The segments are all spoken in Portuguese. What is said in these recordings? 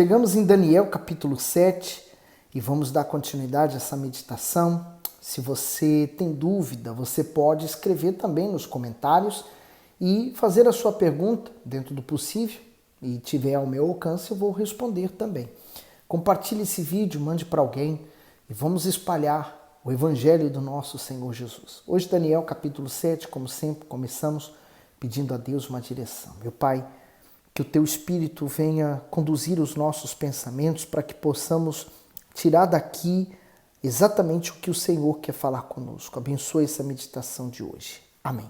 Chegamos em Daniel capítulo 7 e vamos dar continuidade a essa meditação. Se você tem dúvida, você pode escrever também nos comentários e fazer a sua pergunta dentro do possível e tiver ao meu alcance eu vou responder também. Compartilhe esse vídeo, mande para alguém e vamos espalhar o Evangelho do nosso Senhor Jesus. Hoje Daniel capítulo 7, como sempre, começamos pedindo a Deus uma direção. Meu Pai, que o Teu Espírito venha conduzir os nossos pensamentos para que possamos tirar daqui exatamente o que o Senhor quer falar conosco. Abençoe essa meditação de hoje. Amém.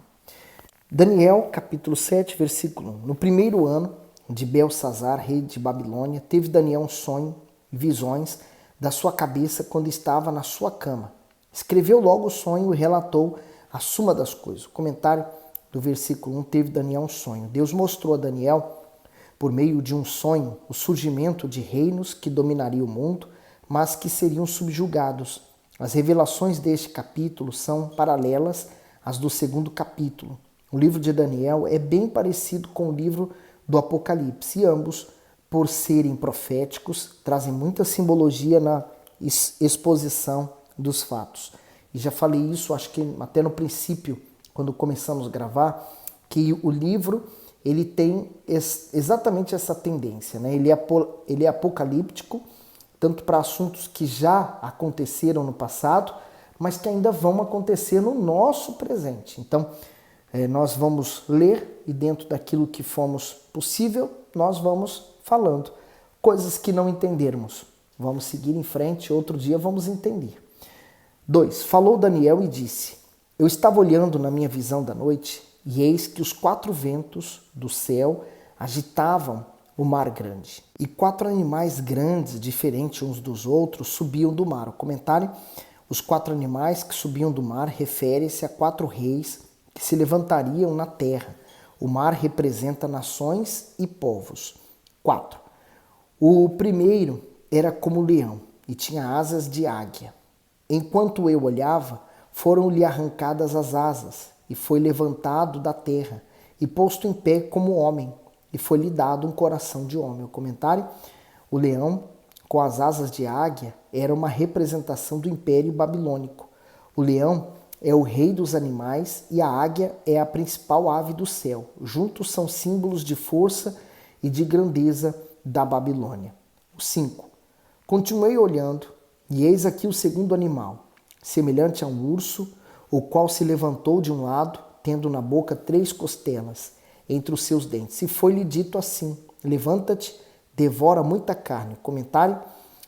Daniel, capítulo 7, versículo 1. No primeiro ano de Belsazar, rei de Babilônia, teve Daniel um sonho e visões da sua cabeça quando estava na sua cama. Escreveu logo o sonho e relatou a suma das coisas. O comentário do versículo 1, teve Daniel um sonho. Deus mostrou a Daniel, por meio de um sonho, o surgimento de reinos que dominariam o mundo, mas que seriam subjugados. As revelações deste capítulo são paralelas às do segundo capítulo. O livro de Daniel é bem parecido com o livro do Apocalipse, e ambos, por serem proféticos, trazem muita simbologia na exposição dos fatos. E já falei isso, acho que até no princípio, quando começamos a gravar, que o livro ele tem exatamente essa tendência, né? Ele é apocalíptico, tanto para assuntos que já aconteceram no passado, mas que ainda vão acontecer no nosso presente. Então, nós vamos ler e dentro daquilo que fomos possível, nós vamos falando. Coisas que não entendermos, vamos seguir em frente, outro dia vamos entender. 2. Falou Daniel e disse: Eu estava olhando na minha visão da noite, e eis que os 4 ventos do céu agitavam o mar grande. E 4 animais grandes, diferentes uns dos outros, subiam do mar. O comentário: os 4 animais que subiam do mar refere-se a 4 reis que se levantariam na terra. O mar representa nações e povos. 4. O primeiro era como leão e tinha asas de águia. Enquanto eu olhava, foram-lhe arrancadas as asas, e foi levantado da terra, e posto em pé como homem, e foi-lhe dado um coração de homem. O comentário: o leão, com as asas de águia, era uma representação do Império Babilônico. O leão é o rei dos animais e a águia é a principal ave do céu. Juntos são símbolos de força e de grandeza da Babilônia. 5. Continuei olhando, e eis aqui o segundo animal, semelhante a um urso, o qual se levantou de um lado, tendo na boca 3 costelas entre os seus dentes. E foi-lhe dito assim: levanta-te, devora muita carne. Comentário: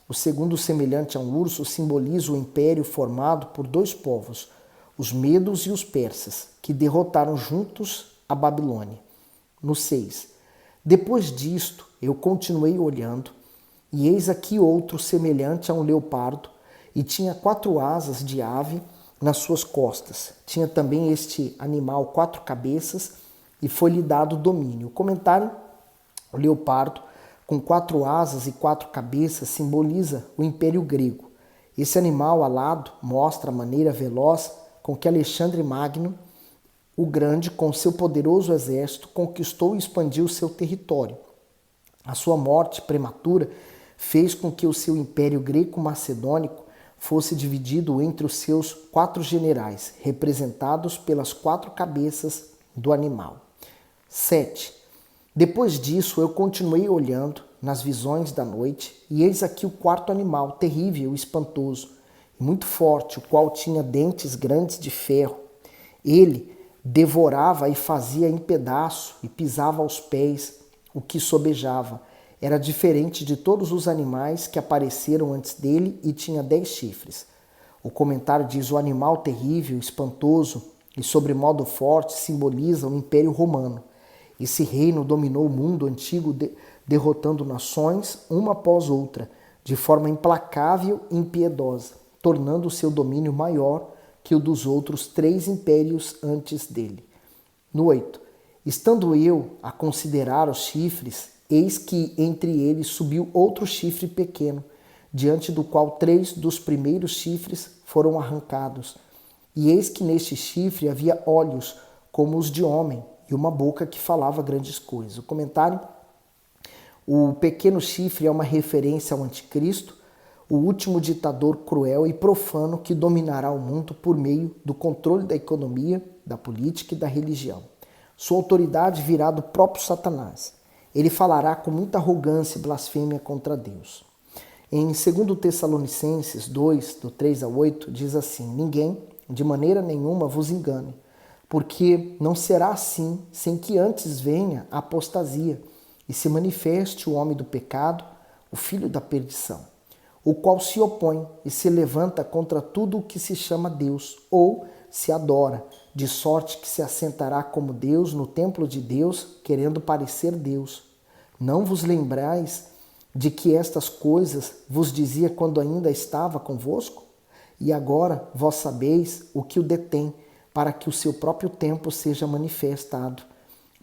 o segundo, semelhante a um urso, simboliza o império formado por 2 povos, os medos e os persas, que derrotaram juntos a Babilônia. No 6. Depois disto, eu continuei olhando, e eis aqui outro semelhante a um leopardo, e tinha 4 asas de ave nas suas costas. Tinha também este animal 4 cabeças e foi-lhe dado domínio. O comentário: o leopardo, com 4 asas e 4 cabeças, simboliza o Império Grego. Esse animal alado mostra a maneira veloz com que Alexandre Magno, o Grande, com seu poderoso exército, conquistou e expandiu seu território. A sua morte prematura fez com que o seu Império Greco-Macedônico fosse dividido entre os seus 4 generais, representados pelas 4 cabeças do animal. 7. Depois disso, eu continuei olhando nas visões da noite, e eis aqui o 4º animal, terrível e espantoso, e muito forte, o qual tinha dentes grandes de ferro. Ele devorava e fazia em pedaço, e pisava aos pés o que sobejava. Era diferente de todos os animais que apareceram antes dele e tinha 10 chifres. O comentário diz: o animal terrível, espantoso e sobremodo forte simboliza o Império Romano. Esse reino dominou o mundo antigo, derrotando nações uma após outra, de forma implacável e impiedosa, tornando o seu domínio maior que o dos outros 3 impérios antes dele. No 8. Estando eu a considerar os chifres, eis que entre eles subiu outro chifre pequeno, diante do qual 3 dos primeiros chifres foram arrancados. E eis que neste chifre havia olhos como os de homem, e uma boca que falava grandes coisas. O comentário: O pequeno chifre é uma referência ao anticristo, o último ditador cruel e profano que dominará o mundo por meio do controle da economia, da política e da religião. Sua autoridade virá do próprio Satanás. Ele falará com muita arrogância e blasfêmia contra Deus. Em 2 Tessalonicenses 2, do 3 ao 8, diz assim: ninguém, de maneira nenhuma, vos engane, porque não será assim sem que antes venha a apostasia e se manifeste o homem do pecado, o filho da perdição, o qual se opõe e se levanta contra tudo o que se chama Deus ou se adora, de sorte que se assentará como Deus no templo de Deus, querendo parecer Deus. Não vos lembrais de que estas coisas vos dizia quando ainda estava convosco? E agora vós sabeis o que o detém, para que o seu próprio tempo seja manifestado.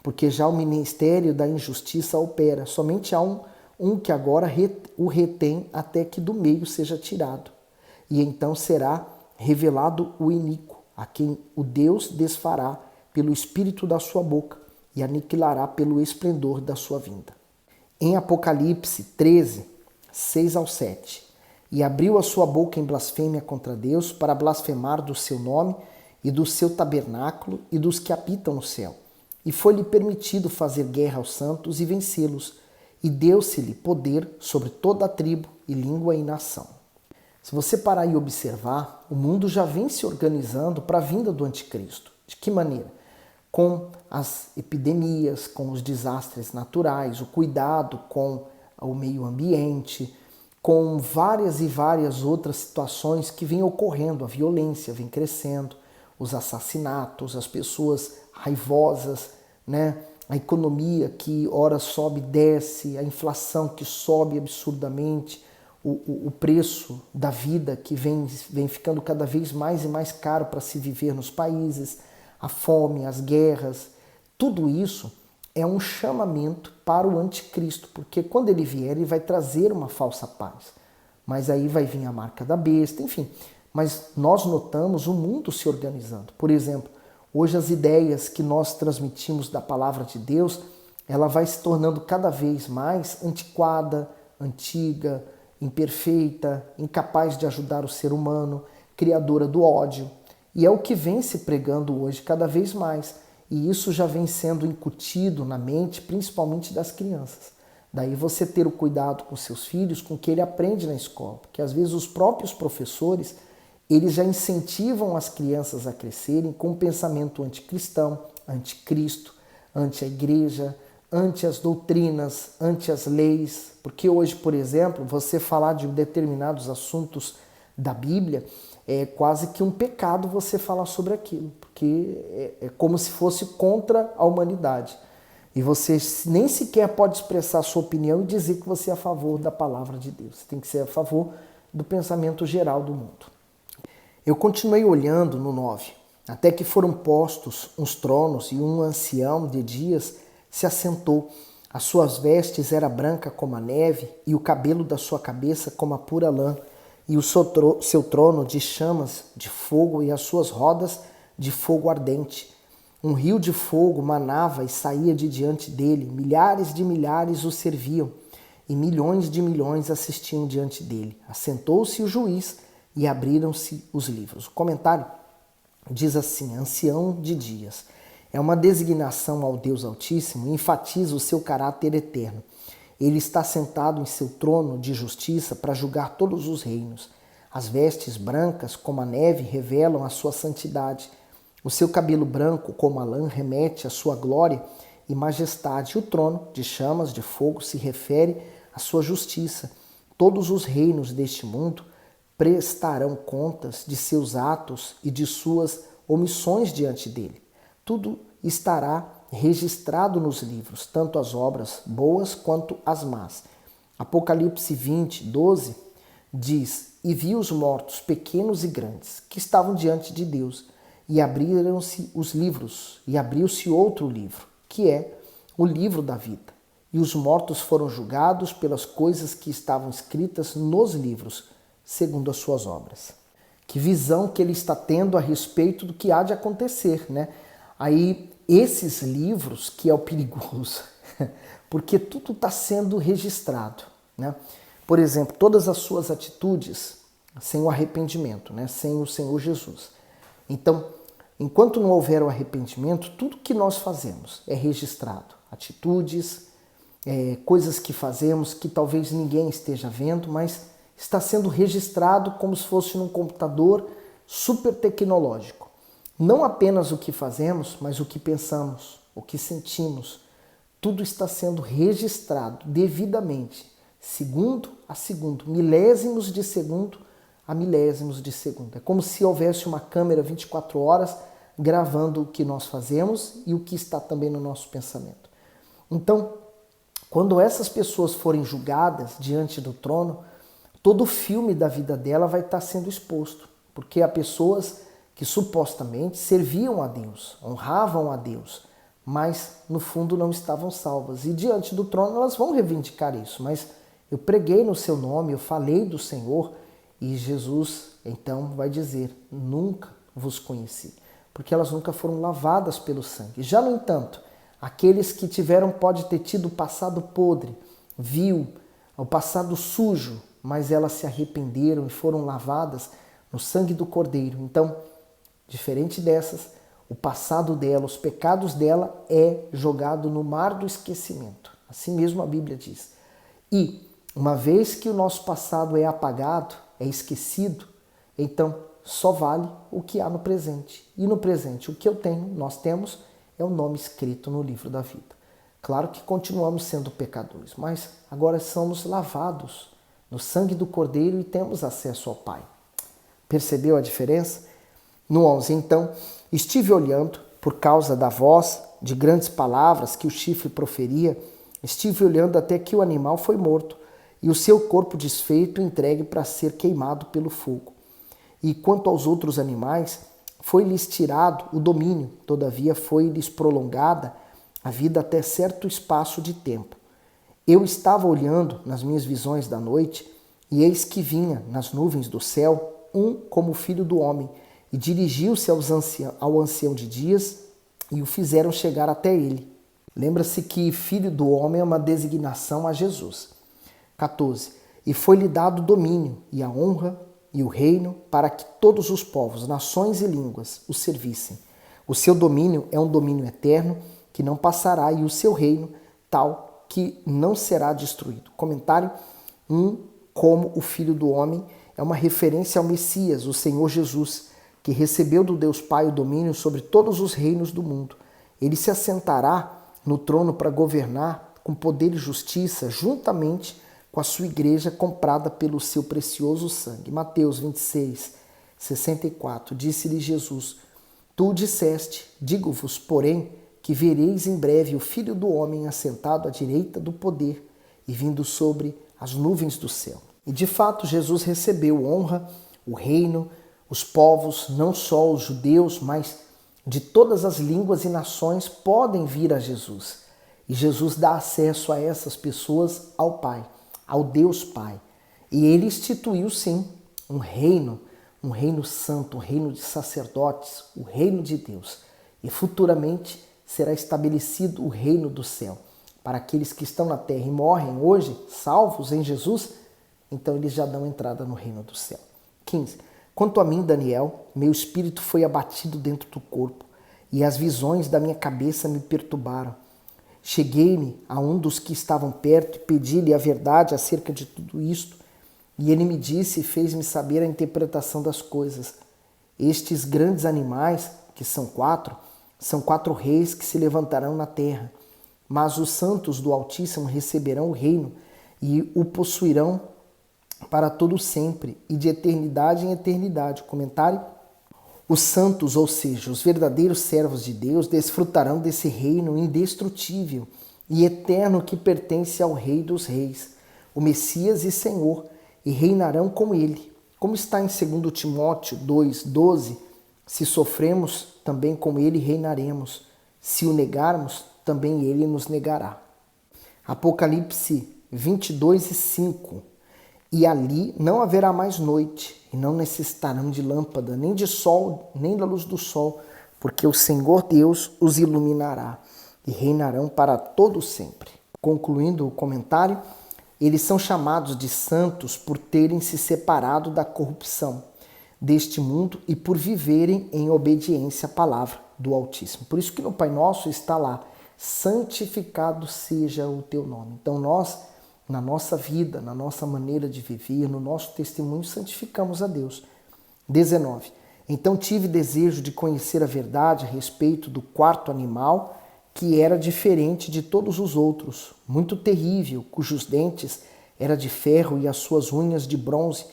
Porque já o ministério da injustiça opera, somente há um que agora o retém até que do meio seja tirado. E então será revelado o iníquo, a quem o Deus desfará pelo espírito da sua boca e aniquilará pelo esplendor da sua vinda. Em Apocalipse 13, 6 ao 7, e abriu a sua boca em blasfêmia contra Deus para blasfemar do seu nome e do seu tabernáculo e dos que habitam no céu. E foi-lhe permitido fazer guerra aos santos e vencê-los, e deu-se-lhe poder sobre toda a tribo e língua e nação. Se você parar e observar, o mundo já vem se organizando para a vinda do anticristo. De que maneira? Com as epidemias, com os desastres naturais, o cuidado com o meio ambiente, com várias e várias outras situações que vêm ocorrendo. A violência vem crescendo, os assassinatos, as pessoas raivosas, né? A economia que ora sobe e desce, a inflação que sobe absurdamente, o preço da vida que vem ficando cada vez mais e mais caro para se viver nos países, a fome, as guerras, tudo isso é um chamamento para o anticristo, porque quando ele vier, ele vai trazer uma falsa paz. Mas aí vai vir a marca da besta, enfim. Mas nós notamos o mundo se organizando. Por exemplo, hoje as ideias que nós transmitimos da palavra de Deus, ela vai se tornando cada vez mais antiquada, antiga, imperfeita, incapaz de ajudar o ser humano, criadora do ódio. E é o que vem se pregando hoje cada vez mais. E isso já vem sendo incutido na mente, principalmente das crianças. Daí você ter o cuidado com seus filhos, com o que ele aprende na escola. Porque às vezes os próprios professores, eles já incentivam as crianças a crescerem com um pensamento anticristão, anticristo, anti a igreja, anti as doutrinas, anti as leis. Porque hoje, por exemplo, você falar de determinados assuntos da Bíblia, é quase que um pecado você falar sobre aquilo, porque é como se fosse contra a humanidade. E você nem sequer pode expressar a sua opinião e dizer que você é a favor da palavra de Deus. Você tem que ser a favor do pensamento geral do mundo. Eu continuei olhando no 9, até que foram postos uns tronos e um ancião de dias se assentou. As suas vestes era branca como a neve e o cabelo da sua cabeça como a pura lã. E o seu trono de chamas de fogo e as suas rodas de fogo ardente. Um rio de fogo manava e saía de diante dele, milhares de milhares o serviam, e milhões de milhões assistiam diante dele. Assentou-se o juiz e abriram-se os livros. O comentário diz assim: ancião de dias. É uma designação ao Deus Altíssimo e enfatiza o seu caráter eterno. Ele está sentado em seu trono de justiça para julgar todos os reinos. As vestes brancas, como a neve, revelam a sua santidade. O seu cabelo branco, como a lã, remete à sua glória e majestade. O trono, de chamas de fogo, se refere à sua justiça. Todos os reinos deste mundo prestarão contas de seus atos e de suas omissões diante dele. Tudo estará registrado nos livros, tanto as obras boas quanto as más. Apocalipse 20, 12 diz: e vi os mortos, pequenos e grandes, que estavam diante de Deus, e abriram-se os livros, e abriu-se outro livro, que é o livro da vida. E os mortos foram julgados pelas coisas que estavam escritas nos livros, segundo as suas obras. Que visão que ele está tendo a respeito do que há de acontecer, né? Aí, esses livros, que é o perigoso, porque tudo está sendo registrado, né? Por exemplo, todas as suas atitudes sem o arrependimento, né? Sem o Senhor Jesus. Então, enquanto não houver o arrependimento, tudo que nós fazemos é registrado. Atitudes, coisas que fazemos que talvez ninguém esteja vendo, mas está sendo registrado como se fosse num computador super tecnológico. Não apenas o que fazemos, mas o que pensamos, o que sentimos. Tudo está sendo registrado devidamente, segundo a segundo, milésimos de segundo a milésimos de segundo. É como se houvesse uma câmera 24 horas gravando o que nós fazemos e o que está também no nosso pensamento. Então, quando essas pessoas forem julgadas diante do trono, todo o filme da vida dela vai estar sendo exposto, porque há pessoas que supostamente serviam a Deus, honravam a Deus, mas no fundo não estavam salvas. E diante do trono elas vão reivindicar isso, mas eu preguei no seu nome, eu falei do Senhor, e Jesus então vai dizer, nunca vos conheci, porque elas nunca foram lavadas pelo sangue. Já no entanto, aqueles que pode ter tido o passado podre, vil, o passado sujo, mas elas se arrependeram e foram lavadas no sangue do Cordeiro. Então, diferente dessas, o passado dela, os pecados dela é jogado no mar do esquecimento. Assim mesmo a Bíblia diz. E, uma vez que o nosso passado é apagado, é esquecido, então só vale o que há no presente. E no presente, o que nós temos, é o nome escrito no livro da vida. Claro que continuamos sendo pecadores, mas agora somos lavados no sangue do Cordeiro e temos acesso ao Pai. Percebeu a diferença? No 11, então, estive olhando, por causa da voz de grandes palavras que o chifre proferia, estive olhando até que o animal foi morto e o seu corpo desfeito entregue para ser queimado pelo fogo. E quanto aos outros animais, foi-lhes tirado o domínio, todavia foi-lhes prolongada a vida até certo espaço de tempo. Eu estava olhando nas minhas visões da noite, e eis que vinha nas nuvens do céu um como o filho do homem, e dirigiu-se ao ancião de dias, e o fizeram chegar até ele. Lembra-se que filho do homem é uma designação a Jesus. 14. E foi-lhe dado o domínio, e a honra, e o reino, para que todos os povos, nações e línguas o servissem. O seu domínio é um domínio eterno, que não passará, e o seu reino, tal que não será destruído. Comentário: como o Filho do Homem é uma referência ao Messias, o Senhor Jesus, que recebeu do Deus Pai o domínio sobre todos os reinos do mundo. Ele se assentará no trono para governar com poder e justiça, juntamente com a sua igreja comprada pelo seu precioso sangue. Mateus 26, 64. Disse-lhe Jesus: Tu disseste, digo-vos, porém, que vereis em breve o Filho do Homem assentado à direita do poder e vindo sobre as nuvens do céu. E de fato Jesus recebeu honra, o reino, os povos, não só os judeus, mas de todas as línguas e nações podem vir a Jesus. E Jesus dá acesso a essas pessoas ao Pai, ao Deus Pai. E ele instituiu sim um reino santo, um reino de sacerdotes, o reino de Deus. E futuramente será estabelecido o reino do céu. Para aqueles que estão na terra e morrem hoje, salvos em Jesus, então eles já dão entrada no reino do céu. 15. Quanto a mim, Daniel, meu espírito foi abatido dentro do corpo, e as visões da minha cabeça me perturbaram. Cheguei-me a um dos que estavam perto e pedi-lhe a verdade acerca de tudo isto, e ele me disse e fez-me saber a interpretação das coisas. Estes grandes animais, que são quatro reis que se levantarão na terra, mas os santos do Altíssimo receberão o reino e o possuirão para todo sempre e de eternidade em eternidade. Comentário: os santos, ou seja, os verdadeiros servos de Deus, desfrutarão desse reino indestrutível e eterno que pertence ao Rei dos Reis, o Messias e Senhor, e reinarão com ele. Como está em 2 Timóteo 2,12, se sofremos, também com ele reinaremos. Se o negarmos, também ele nos negará. Apocalipse 22:5. E ali não haverá mais noite, e não necessitarão de lâmpada, nem de sol, nem da luz do sol, porque o Senhor Deus os iluminará, e reinarão para todo sempre. Concluindo o comentário, eles são chamados de santos por terem se separado da corrupção deste mundo e por viverem em obediência à palavra do Altíssimo. Por isso que no Pai Nosso está lá, santificado seja o teu nome. Então nós, na nossa vida, na nossa maneira de viver, no nosso testemunho, santificamos a Deus. 19. Então tive desejo de conhecer a verdade a respeito do quarto animal, que era diferente de todos os outros, muito terrível, cujos dentes era de ferro e as suas unhas de bronze,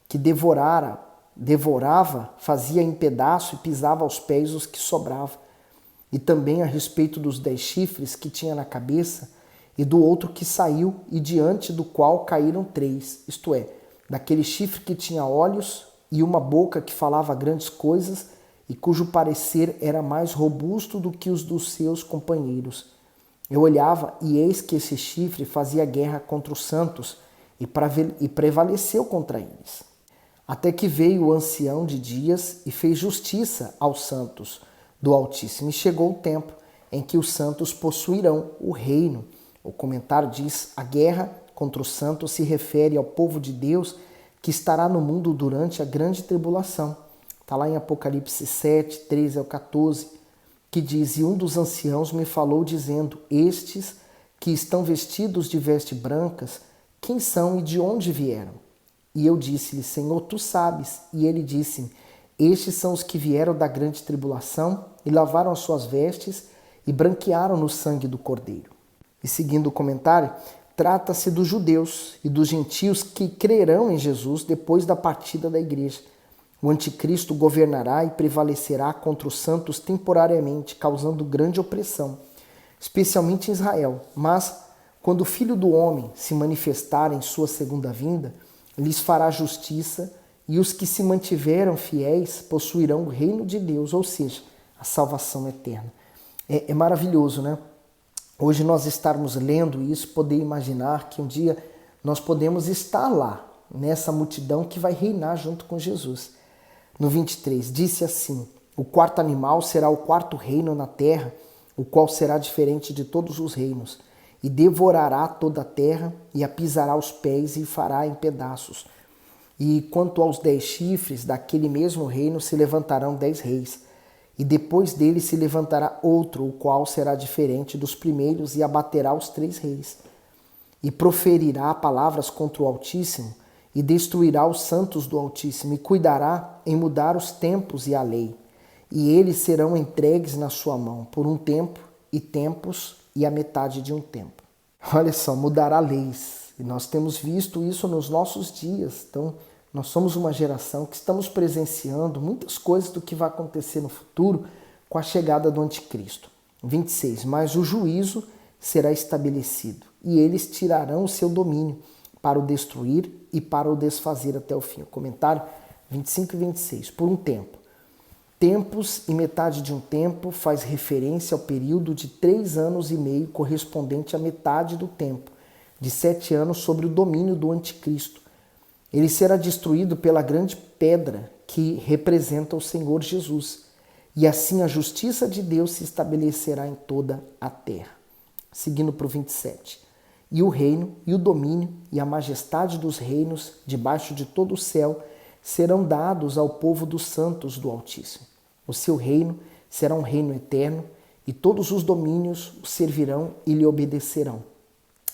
que devorava, fazia em pedaço e pisava aos pés os que sobravam. E também a respeito dos 10 chifres que tinha na cabeça, e do outro que saiu, e diante do qual caíram 3, isto é, daquele chifre que tinha olhos e uma boca que falava grandes coisas, e cujo parecer era mais robusto do que os dos seus companheiros. Eu olhava, e eis que esse chifre fazia guerra contra os santos, e prevaleceu contra eles. Até que veio o ancião de dias e fez justiça aos santos do Altíssimo, e chegou o tempo em que os santos possuirão o reino. O comentário diz: a guerra contra os santos se refere ao povo de Deus que estará no mundo durante a grande tribulação. Está lá em Apocalipse 7, 13 ao 14, que diz: e um dos anciãos me falou dizendo: estes que estão vestidos de vestes brancas, quem são e de onde vieram? E eu disse-lhe: Senhor, tu sabes. E ele disse-me: estes são os que vieram da grande tribulação e lavaram as suas vestes e branquearam no sangue do Cordeiro. E seguindo o comentário, trata-se dos judeus e dos gentios que crerão em Jesus depois da partida da igreja. O anticristo governará e prevalecerá contra os santos temporariamente, causando grande opressão, especialmente em Israel. Mas, quando o Filho do Homem se manifestar em sua segunda vinda, lhes fará justiça, e os que se mantiveram fiéis possuirão o reino de Deus, ou seja, a salvação eterna. É maravilhoso, né? Hoje nós estarmos lendo isso, poder imaginar que um dia nós podemos estar lá, nessa multidão que vai reinar junto com Jesus. No 23, disse assim: o quarto animal será o quarto reino na terra, o qual será diferente de todos os reinos, e devorará toda a terra, e a pisará aos pés e fará em pedaços. E quanto aos 10 chifres, daquele mesmo reino se levantarão 10 reis, e depois dele se levantará outro, o qual será diferente dos primeiros, e abaterá os 3 reis. E proferirá palavras contra o Altíssimo, e destruirá os santos do Altíssimo, e cuidará em mudar os tempos e a lei. E eles serão entregues na sua mão, por um tempo, e tempos, e a metade de um tempo. Olha só, mudará leis. E nós temos visto isso nos nossos dias. Então, nós somos uma geração que estamos presenciando muitas coisas do que vai acontecer no futuro com a chegada do anticristo. 26. Mas o juízo será estabelecido, e eles tirarão o seu domínio para o destruir e para o desfazer até o fim. O comentário 25 e 26. Por um tempo. Tempos e metade de um tempo faz referência ao período de 3 anos e meio correspondente à metade do tempo, de 7 anos sobre o domínio do anticristo. Ele será destruído pela grande pedra que representa o Senhor Jesus, e assim a justiça de Deus se estabelecerá em toda a terra. Seguindo para o 27. E o reino, e o domínio, e a majestade dos reinos, debaixo de todo o céu, serão dados ao povo dos santos do Altíssimo. O seu reino será um reino eterno, e todos os domínios o servirão e lhe obedecerão.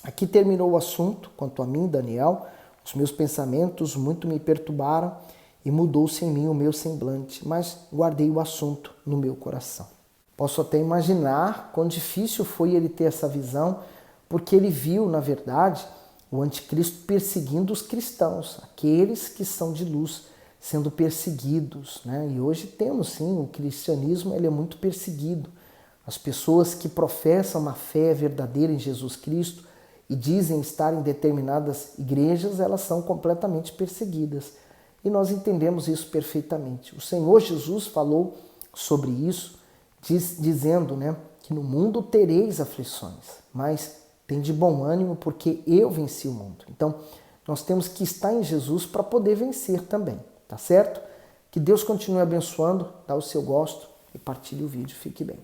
Aqui terminou o assunto. Quanto a mim, Daniel, os meus pensamentos muito me perturbaram e mudou-se em mim o meu semblante, mas guardei o assunto no meu coração. Posso até imaginar quão difícil foi ele ter essa visão, porque ele viu, na verdade, o anticristo perseguindo os cristãos, aqueles que são de luz, sendo perseguidos, né? E hoje temos, sim, o cristianismo ele é muito perseguido. As pessoas que professam uma fé verdadeira em Jesus Cristo e dizem estar em determinadas igrejas, elas são completamente perseguidas. E nós entendemos isso perfeitamente. O Senhor Jesus falou sobre isso, dizendo, né, que no mundo tereis aflições, mas tem de bom ânimo porque eu venci o mundo. Então, nós temos que estar em Jesus para poder vencer também, tá certo? Que Deus continue abençoando, dá o seu gosto e partilhe o vídeo. Fique bem.